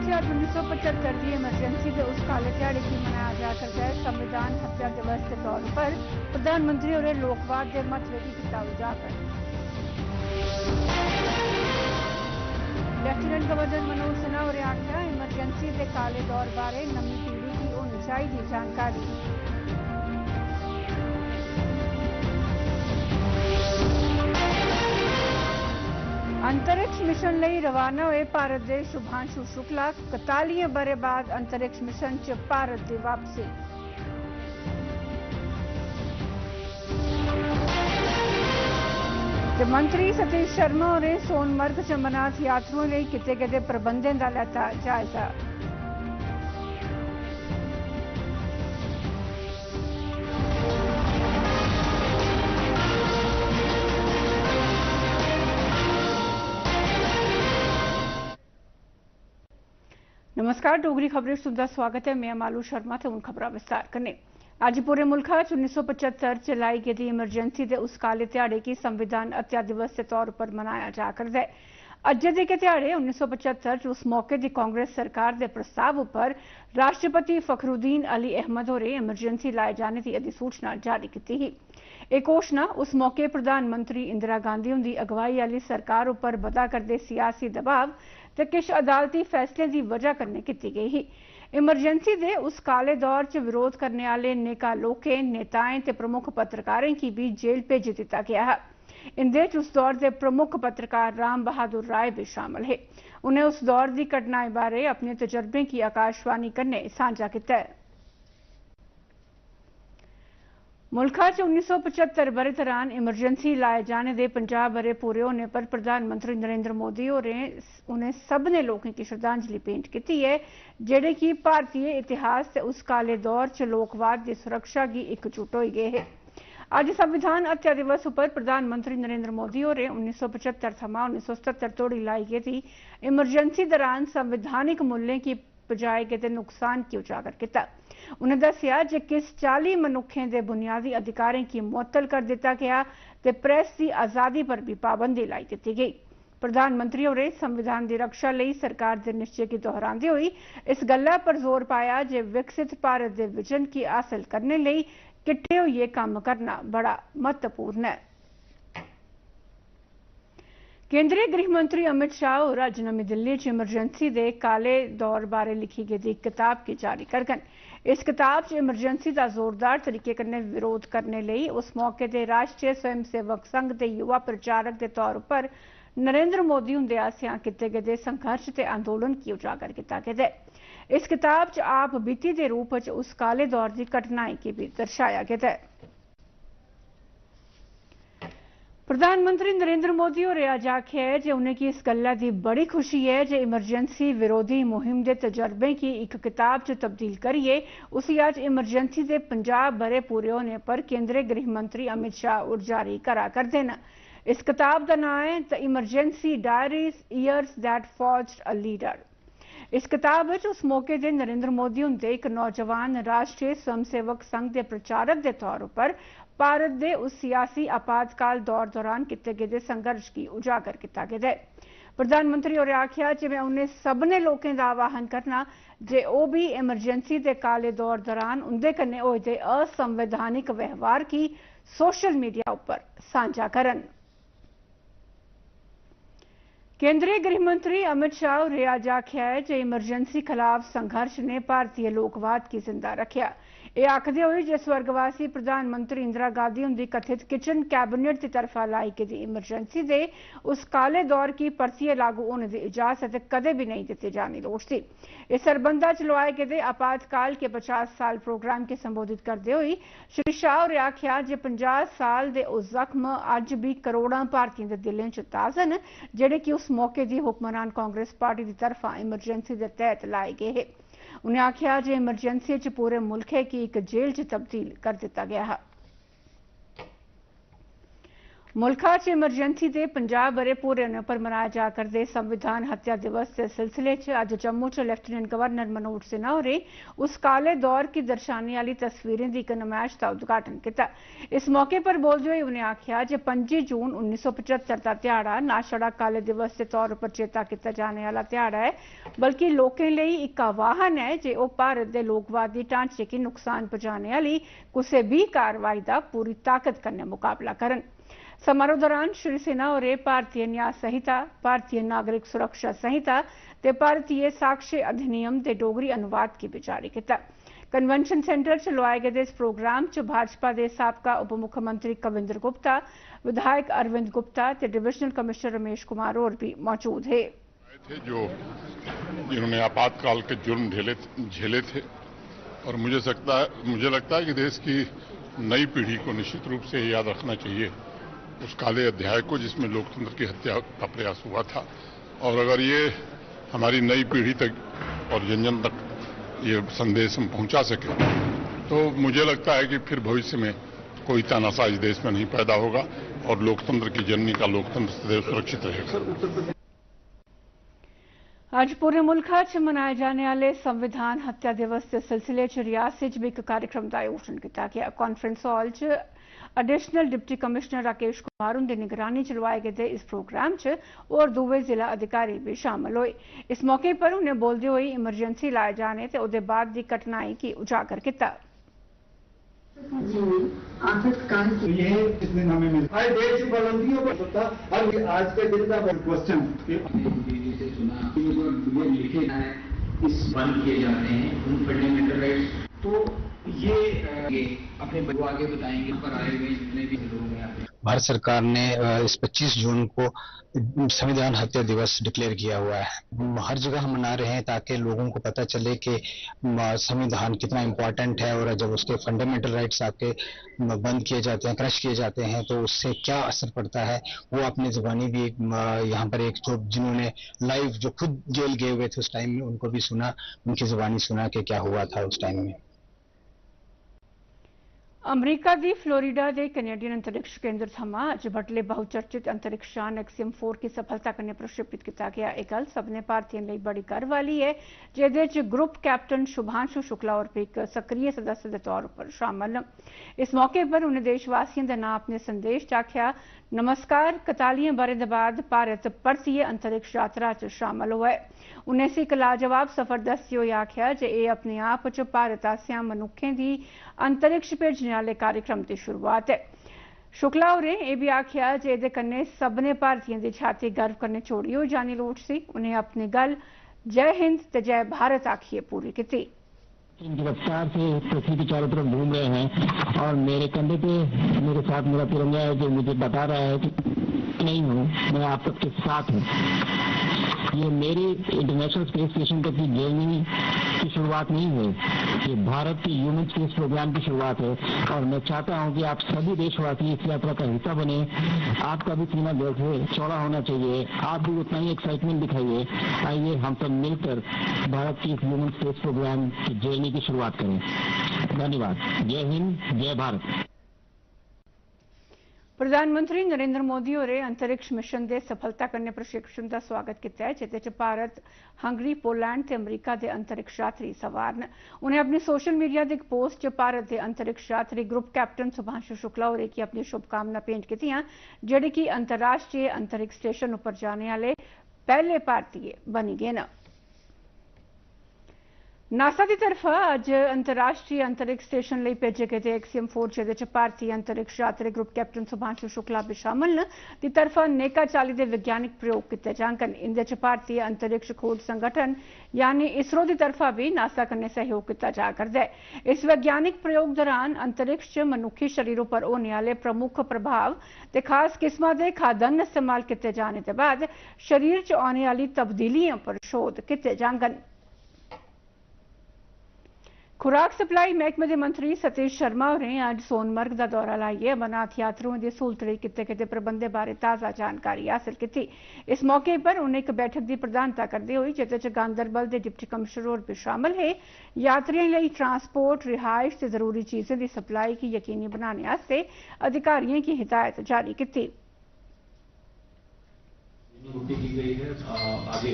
से आज 1975 की एमरजेंसी के उस काले ध्याड़े की मनाया जा करता है संविधान हत्या दिवस के तौर पर प्रधानमंत्री और लोकवाद के मतवे की किता उजागर। लेफ्टिनेंट गवर्नर मनोज सिन्हा और आख्या एमरजेंसी के काले दौर बारे नवी पीढ़ी की होनी चाहिए जानकारी। अंतरिक्ष मिशन ਲਈ रवाना हुए भारत के शुभांशु शुक्ला 41 बरे बाद अंतरिक्ष मिशन च भारत की वापसी। मंत्री सतीश शर्मा और सोनमर्ग च अमरनाथ यात्रुओं लिए किए गए प्रबंधों का लैता जायजा। नमस्कार, डोगरी खबरें सुनदा स्वागत है। मैं मालू शर्मा ते हुण खबरां विस्तार करने। अज पूरे मुल्क 1975 च लाई गेदी इमरजेंसी के उस काले ध्याड़े की संविधान हत्या दिवस के तौर पर मनाया जा करदा है। अज्जै दे ध्याड़े 1975 उस मौके की कांग्रेस सरकार के प्रस्ताव पर राष्ट्रपति फखरुद्दीन अली अहमद होरें इमरजेंसी लाए जाने की अधिसूचना जारी की थी। यह घोषणा उस मौके प्रधानमंत्री इंदिरा गांधी उनकी अगवाई वाली सरकार पर बदा करदे सियासी दबाव ते किश अदालती फैसले की वजह कन्नै की गई ही। इमरजेंसी के उस काले दौर च विरोध करने वाले नेका लोकें, नेताएं ते प्रमुख पत्रकारें की भी जेल भेजी दिता गया है। इंदे उस दौर के प्रमुख पत्रकार राम बहादुर राय भी शामिल है। उन्हें उस दौर की घटनाएं बारे अपने तजर्बे की आकाशवाणी कन्नै साझा किया। मुल्क 1975 बरे दौरान इमरजेंसी लाए जाने के 50 बरे पूरे होने पर प्रधानमंत्री नरेंद्र मोदी होरें उन्हें सबने लोगों की श्रद्धांजलि भेंट की है जेडे कि भारतीय इतिहास से उस काले दौर च लोकवाद की सुरक्षा की एकजुट हो गए है। अज संविधान हत्या दिवस पर प्रधानमंत्री नरेंद्र मोदी होरें 1975 थमां 1977 तोड़ी लाई गेदी इमरजेंसी दौरान संवैधानिक मूल्यों की बजाय गए नुकसान की उजागर किया। उन्हें दसिया जे किस 40 मनुखें के बुनियादी अधिकारों की मुअत्तल कर दिता गया ते प्रेस की आज़ादी पर भी पाबंदी लाई दी गई। प्रधानमंत्री होरें संविधान की रक्षा लई सरकार के निश्चय की दोहराते हुए इस गल्ला पर जोर पाया जे विकसित भारत के विजन की हासिल करने लई किट्ठे होइए काम करना बड़ा महत्वपूर्ण है। केंद्रीय गृह मंत्री अमित शाह और अज नवी दिल्ली च इमरजेंसी के काले दौर बारे लिखी गई किताब की जारी करगन। इस किताब च इमरजेंसी का जोरदार तरीके कन्नै विरोध करने लई उस मौके के राष्ट्रीय स्वयंसेवक संघ के युवा प्रचारक के तौर पर नरेंद्र मोदी हुंदे आसेआ किए गए संघर्ष के आंदोलन की उजागर किया गया है। इस किताब च आप बीती के रूप च उस काले दौर की घटनाएं की भी दर्शाया गया है। प्रधानमंत्री नरेंद्र मोदी होरें अज आख्या है कि उन्हें की इस गल्ला की बड़ी खुशी है जो इमरजेंसी विरोधी मुहिम के तजर्बे की एक किताब च तब्दील करिए उसी अज इमरजेंसी के 50 बरे पूरे होने पर केंद्रीय गृह मंत्री अमित शाह जारी करा करते हैं। इस किताब का नाम है the emergency diaries years that forged a leader. इस किताब उस मौके के नरेंद्र मोदी होंदे एक नौजवान राष्ट्रीय स्वयंसेवक संघ के प्रचारक के तौर पर भारत के उस सियासी आपातकाल दौर दौरान किए गए संघर्ष की उजागर किया गया है। प्रधानमंत्री होरें आख्या कि मैं उन्हें सबने लोगों का आह्वान करना जे वो भी इमरजेंसी के काले दौर दौरान उनके कन्नै होए असंवैधानिक व्यवहार की सोशल मीडिया पर साझा करन। केंद्रीय गृह मंत्री अमित शाह ने आज आख्या है कि इमरजेंसी खिलाफ संघर्ष ने भारतीय लोकवाद की जिंदा रखा। यह आखदे हुए जो स्वर्गवासी प्रधानमंत्री इंदिरा गांधी उनकी कथित किचन कैबिनेट की तरफा लाई गई इमरजेंसी के उस काले दौर की परतिए लागू होने की इजाजत कदे भी नहीं दी जानी लोड़ती। इस संबंधा च लवाए गए आपातकाल के 50 साल प्रोग्राम के संबोधित करते हुए श्री शाह ने आख्या जे 50 साल के उस जख्म अज भी करोड़ों भारतीयों के दिलों च ताज़ा न जेडे कि उस मौके की हुक्मरान कांग्रेस पार्टी की तरफा इमरजेंसी के तहत लाए गए हैं। उन्हें आख्या जे इमरजेंसी च पूरे मुल्क की एक जेल च तब्दील कर दिता गया है। मुल्खा च इमरजेंसी के 50 बरे पूरे होने पर मनाए जा करदे संविधान हत्या दिवस के सिलसिले च अज जम्मू च लेफ्टिनेंट गवर्नर मनोज सिन्हा होरें उस काले दौर की दर्शाने वाली तस्वीरें की एक नुमाइश का उद्घाटन किया। इस मौके पर बोलते हुए उन्हें आख्या जे 25 जून 1975 का ध्याड़ा ना छड़ा काले दिवस के तौर पर चेता किया जाने वाला ध्याड़ा है, बल्कि लोकें लिए एक आह्वान है जे वह भारत के लोकवादी ढांचे की नुकसान पहुंचाने वाली किसी भी कार्रवाई का पूरी ताकत कन्नै मुकाबला करन। समारोह दौरान श्री सिन्हा और भारतीय न्याय संहिता, भारतीय नागरिक सुरक्षा संहिता ते भारतीय साक्ष्य अधिनियम के डोगरी अनुवाद की भी जारी किया। कन्वेंशन सेंटर च लोआए गए इस प्रोग्राम च भाजपा के साबका उप मुख्यमंत्री कविंद्र गुप्ता, विधायक अरविंद गुप्ता ते डिविजनल कमिश्नर रमेश कुमार और भी मौजूद है। जिन्होंने आपातकाल के जुर्म झेले थे और मुझे लगता है कि देश की नई पीढ़ी को निश्चित रूप से याद रखना चाहिए उस काले अध्याय को जिसमें लोकतंत्र की हत्या का प्रयास हुआ था। और अगर ये हमारी नई पीढ़ी तक और जन जन तक ये संदेश हम पहुंचा सके तो मुझे लगता है कि फिर भविष्य में कोई तानाशाह इस देश में नहीं पैदा होगा और लोकतंत्र की जननी का लोकतंत्र सदैव सुरक्षित रहेगा। आज पूरे मुल्खा च मनाए जाने वाले संविधान हत्या दिवस के सिलसिले च रियासी च भी एक कार्यक्रम का आयोजन किया गया। कॉन्फ्रेंस हॉल च additional deputy commissioner Rakesh Kumar उनकी निगरानी च लोआए गए इस प्रोग्राम च और दूसरे जिला अधिकारी भी शामिल हुए। इस मौके पर उन्हें बोलते हुए इमरजेंसी लाए जाने ते उहदे बाद की घटनाएं की उजागर किया। आफतकाल की इस दिन हमें मिला हर देश की बुलंदियों पर होता और आज के दिन का क्वेश्चन से सुना ये लिखे हैं इस बंद किए जाते हैं उन फंडामेंटल राइट्स तो ये अपने आगे बताएंगे पर आए हुए जितने भी लोग हैं। भारत सरकार ने इस 25 जून को संविधान हत्या दिवस डिक्लेयर किया हुआ है। हर जगह हम मना रहे हैं ताकि लोगों को पता चले कि संविधान कितना इम्पोर्टेंट है और जब उसके फंडामेंटल राइट्स आके बंद किए जाते हैं, क्रश किए जाते हैं तो उससे क्या असर पड़ता है। वो अपनी जुबानी भी यहाँ पर एक जो जिन्होंने लाइव जो खुद जेल गए हुए थे उस टाइम में उनको भी सुना, उनकी जुबानी सुना कि क्या हुआ था उस टाइम में। अमरीका की फ्लोरिडा के कैनेडियन अंतरिक्ष केंद्र थमां अज बडले बहुचर्चित अंतरिक्ष यान एक्सियम 4 की सफलता कन्नै प्रक्षेपित किया गया। यह गल सभनें भारतीयों लिए बड़ी गर्व वाली है जिहदे च ग्रुप कैप्टन शुभांशु शुक्ला और भी एक सक्रिय सदस्य के तौर पर शामिल हैं। इस मौके पर उन्हें देशवासियों के नाम अपने संदेश च आख्या, नमस्कार, 41 बरें बाद भारत परतिए अंतरिक्ष यात्रा च शामिल हुआ है। उन्हें इस एक लाजवाब सफर दसदे होए आख्या जे यह अपने आप च भारत आसेआ मनुक्खें दी अंतरिक्ष भेजने वाले कार्यक्रम की शुरुआत है। शुक्ला होरें यह भी आख्या जे इहदे कन्नै सभनें भारतीयों की छाती गर्व कन्नै चौड़ी हो जानी लोड़ सी। उन्हें अपनी गल जय हिंद ते जय भारत आखिए पूरी की। गिरफ्तार से पृथ्वी के चारों तरफ घूम रहे हैं और मेरे कंधे पे मेरे साथ मेरा तिरंगा है जो मुझे बता रहा है कि नहीं हूँ, मैं आप सबके साथ हूँ। ये मेरी इंटरनेशनल स्पेस स्टेशन तक की जर्नी की शुरुआत नहीं है, ये भारत के ह्यूमन स्पेस प्रोग्राम की शुरुआत है और मैं चाहता हूँ कि आप सभी देशवासी इस यात्रा का हिस्सा बने। आपका भी सीना दिल से चौड़ा होना चाहिए, आप भी उतना ही एक्साइटमेंट दिखाइए। आइए हम सब मिलकर भारत की ह्यूमन स्पेस प्रोग्राम की जर्नी की शुरुआत करें। धन्यवाद। जय हिंद, जय भारत। प्रधानमंत्री नरेंद्र मोदी और अंतरिक्ष मिशन के सफलता कन्नै प्रशिक्षण का स्वागत किया है जिहदे च भारत, हंगरी, पोलैंड ते अमरीका के अंतरिक्ष यात्री सवार न। उन्हें अपनी सोशल मीडिया की एक पोस्ट च भारत के अंतरिक्ष यात्री ग्रुप कैप्टन शुभांशु शुक्ला होरें की अपनी शुभकामना भेंट कीतियां जिहड़े कि अंतर्राष्ट्रीय अंतरिक्ष स्टेशन पर जाने वाले पहले भारतीय बनी गए न। नासा की तरफ अज अंतर्राष्ट्रीय अंतरिक्ष स्टेशन लिए भेजे गए एक्सियम 4 जिहदे च भारतीय अंतरिक्ष यात्री ग्रुप कैप्टन शुभांशु शुक्ला भी शामिल न दी तरफा नेका चाली के वैज्ञानिक प्रयोग किए जाङन। इंदे च भारतीय अंतरिक्ष खोज संगठन यानी इसरो की तरफा भी नासा कन्नै सहयोग किया जा करदा है। इस वैज्ञानिक प्रयोग दौरान अंतरिक्ष च मनुखी शरीरों पर होने वाले प्रमुख प्रभाव ते खास किस्मां दे खाद्यान्न इस्तेमाल किए जाने के बाद शरीर च आने वाली तब्दीलियों पर शोध किए जाङन। खुराक सप्लाई महकमे के मंत्री सतीश शर्मा होरें अज सोनमर्ग का दौरा लाइए अमरनाथ यात्रुओं की सहूलत लई कीते गेदे प्रबंधें बारे ताज़ा जानकारी हासिल की। इस मौके पर उन्हें एक बैठक की प्रधानता करते हुए जिहदे च गांदरबल के डिप्टी कमिश्नर होर भी शामिल है। यात्रियों लई ट्रांसपोर्ट, रिहाइश ते जरूरी चीज़ें की सप्लाई की यकीनी बनाने वास्ते अधिकारियों की हिदायत जारी की। ड्यूटी की गई है आगे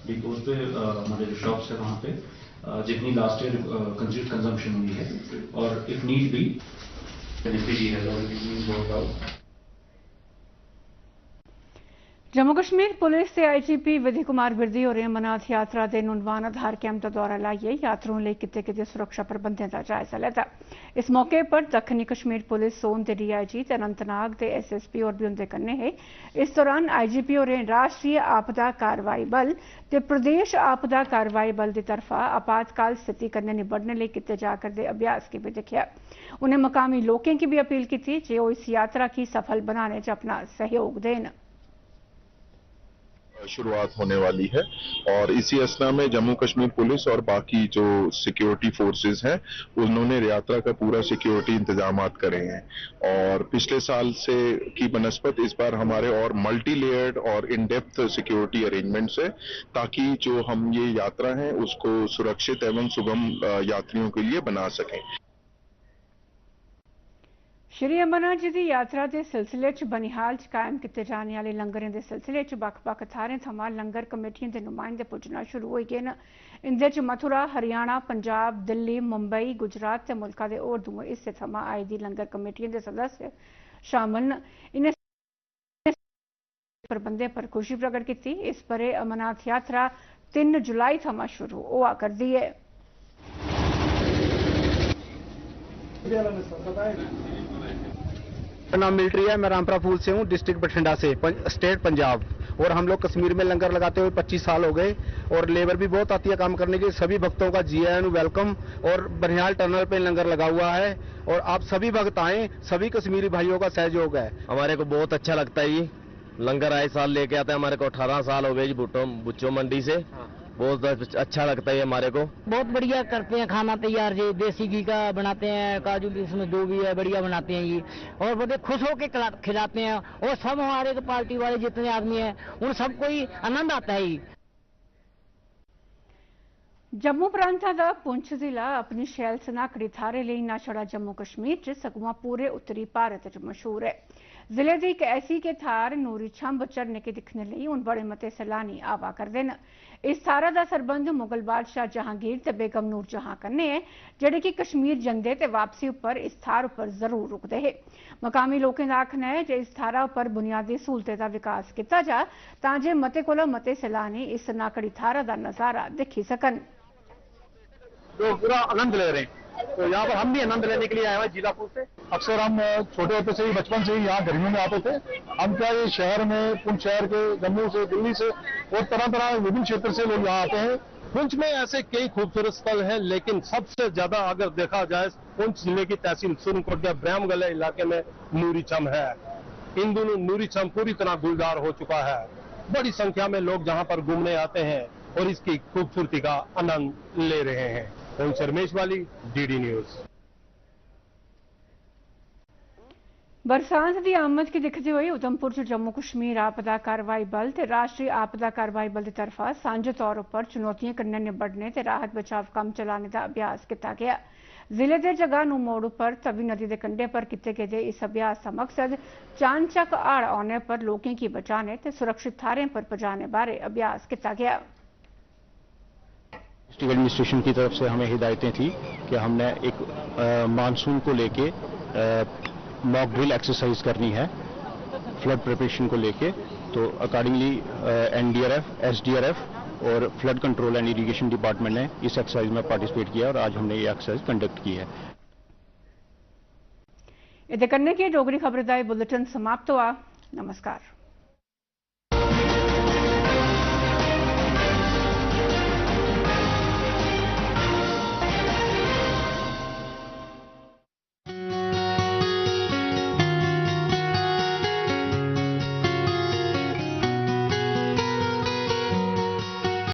डिपोज पे हमारे जो शॉप्स है वहाँ पे जितनी लास्ट ईयर कंजम्पशन हुई है और if need be Jammu Kashmir police ते आईजीपी विधि कुमार बिरदी होरें अमरनाथ यात्रा दे नुनवान आधार कैंप दा दौरा लाइयै यात्रुओं लेई कीते गेदे सुरक्षा प्रबंधें दा जायजा लैता। इस मौके पर दक्खनी कश्मीर पुलिस सोन दे डीआईजी ते अनंतनाग दे एसएसपी होर बी उंदे कन्नै हे। इस दौरान आईजीपी होरें राष्ट्रीय आपदा कारवाई बल ते प्रदेश आपदा कारवाई बल दी तरफा आपातकाल स्थिति कन्नै निबड़ने लेई कीते जा करदे अभ्यास गी भी दिक्खेआ। उनें मकामी लोकें गी भी अपील की जे ओह इस यात्रा गी सफल बनाने च अपना सहयोग देन। शुरुआत होने वाली है और इसी असना में जम्मू कश्मीर पुलिस और बाकी जो सिक्योरिटी फोर्सेस हैं उन्होंने यात्रा का पूरा सिक्योरिटी इंतजामात करे हैं और पिछले साल से की बनस्पत इस बार हमारे और मल्टी लेयर्ड और इन डेप्थ सिक्योरिटी अरेंजमेंट्स है ताकि जो हम ये यात्रा है उसको सुरक्षित एवं सुगम यात्रियों के लिए बना सकें। श्री अमरनाथ जी की यात्रा के सिलसिले च बनिहाल च कायम किए जाने वाले लंगरें के सिलसिले च बक्ख-बक्ख थारें थमां लंगर कमेटियों के नुमाइंदे पुज्जना शुरू हो गए हैं। इंदे च मथुरा, हरियाणा, पंजाब, दिल्ली, मुंबई, गुजरात ते मुल्का के होर दूए हिस्से थमां आई दी लंगर कमेटियों के सदस्य शामिल न। इन्हें प्रबंधें पर खुशी प्रकट की। इस बरे अमरनाथ यात्रा 3 जुलाई थमां शुरू होआ करदी है। नाम मिलिट्री है, मैं रामपुरा फूल से हूँ, डिस्ट्रिक्ट बठिंडा से, स्टेट पंजाब। और हम लोग कश्मीर में लंगर लगाते हुए 25 साल हो गए और लेबर भी बहुत आती है काम करने के। सभी भक्तों का GN वेलकम और बनिहाल टनल पे लंगर लगा हुआ है और आप सभी भक्त आए, सभी कश्मीरी भाइयों का सहयोग है। हमारे को बहुत अच्छा लगता है ये लंगर आए साल लेके आते हैं। हमारे को 18 साल हो गए जी बुच्चो मंडी से। बहुत अच्छा लगता है हमारे को। बहुत बढ़िया करते हैं खाना तैयार जी, देसी घी का बनाते हैं, काजू इसमें जो भी है बढ़िया बनाते हैं ये और बड़े खुश होकर खिलाते हैं और सब हमारे पार्टी वाले जितने आदमी हैं उन सबको ही आनंद आता है। जम्मू प्रांता दा पुंछ जिला अपनी शैल सनाकड़ी थारे लिए ना छड़ा जम्मू कश्मीर च सगुआं पूरे उत्तरी भारत च मशहूर है। जिले की एक ऐसी के थार नूरी छंभ झरने के दिखने लिए हूं बड़े मते सैलानी आवा करते हैं। इस थारा का संबंध मुगल बादशाह जहांगीर ते बेगम नूर जहां कन्नै है जेडे कि कश्मीर जंदे ते वापसी उपर इस थार उपर जरूर रुकते हैं। मकामी लोगों का आखना है जे इस थारा उपर बुनियादी सहूलतें का विकास किया जा तां जे मते कोला मते सैलानी इस नाकड़ी थारा का नजारा दिखी सकन। तो पूरा आनंद ले रहे हैं, तो यहाँ पर हम भी आनंद लेने के लिए आए हुए जीलापुर से। अक्सर हम छोटे होते से ही बचपन से ही यहाँ गर्मियों में आते थे। हम क्या ये शहर में पुंछ शहर के जम्मू से दिल्ली से और तरह तरह विभिन्न क्षेत्र से लोग यहाँ आते हैं। पुंछ में ऐसे कई खूबसूरत स्थल हैं लेकिन सबसे ज्यादा अगर देखा जाए पुंछ जिले की तहसील सुरनकोट के ब्रह्मगले इलाके में नूरी छम है। इन दिनों नूरी छम पूरी तरह गुलजार हो चुका है। बड़ी संख्या में लोग जहाँ पर घूमने आते हैं और इसकी खूबसूरती का आनंद ले रहे हैं। रमेश वाली, DD न्यूज। बरसात की आमद की दिखते हुए उधमपुर च जम्मू कश्मीर आपदा कार्रवाई बल ते राष्ट्रीय आपदा कार्रवाई बल की तरफा सांझे तौर पर चुनौतियां कन्नै निबड़ने ते राहत बचाव कम चलाने का अभ्यास किया गया। जिले के जगानू मोड़ पर तवी नदी के कंढे पर किए गए इस अभ्यास का मकसद चानचक हाड़ आने पर लोगों की बचाने ते सुरक्षित थारें पर पहुंचाने बारे अभ्यास किया गया। डिस्ट्रिक्ट एडमिनिस्ट्रेशन की तरफ से हमें हिदायतें थी कि हमने एक मानसून को लेके मॉक ड्रिल एक्सरसाइज करनी है फ्लड प्रिपरेशन को लेके। तो अकॉर्डिंगली NDRF, SDRF और flood control and irrigation department ने इस एक्सरसाइज में पार्टिसिपेट किया और आज हमने ये एक्सरसाइज कंडक्ट की है। इहदे कन्नै के डोगरी खबर दा बुलेटिन समाप्त हुआ। नमस्कार।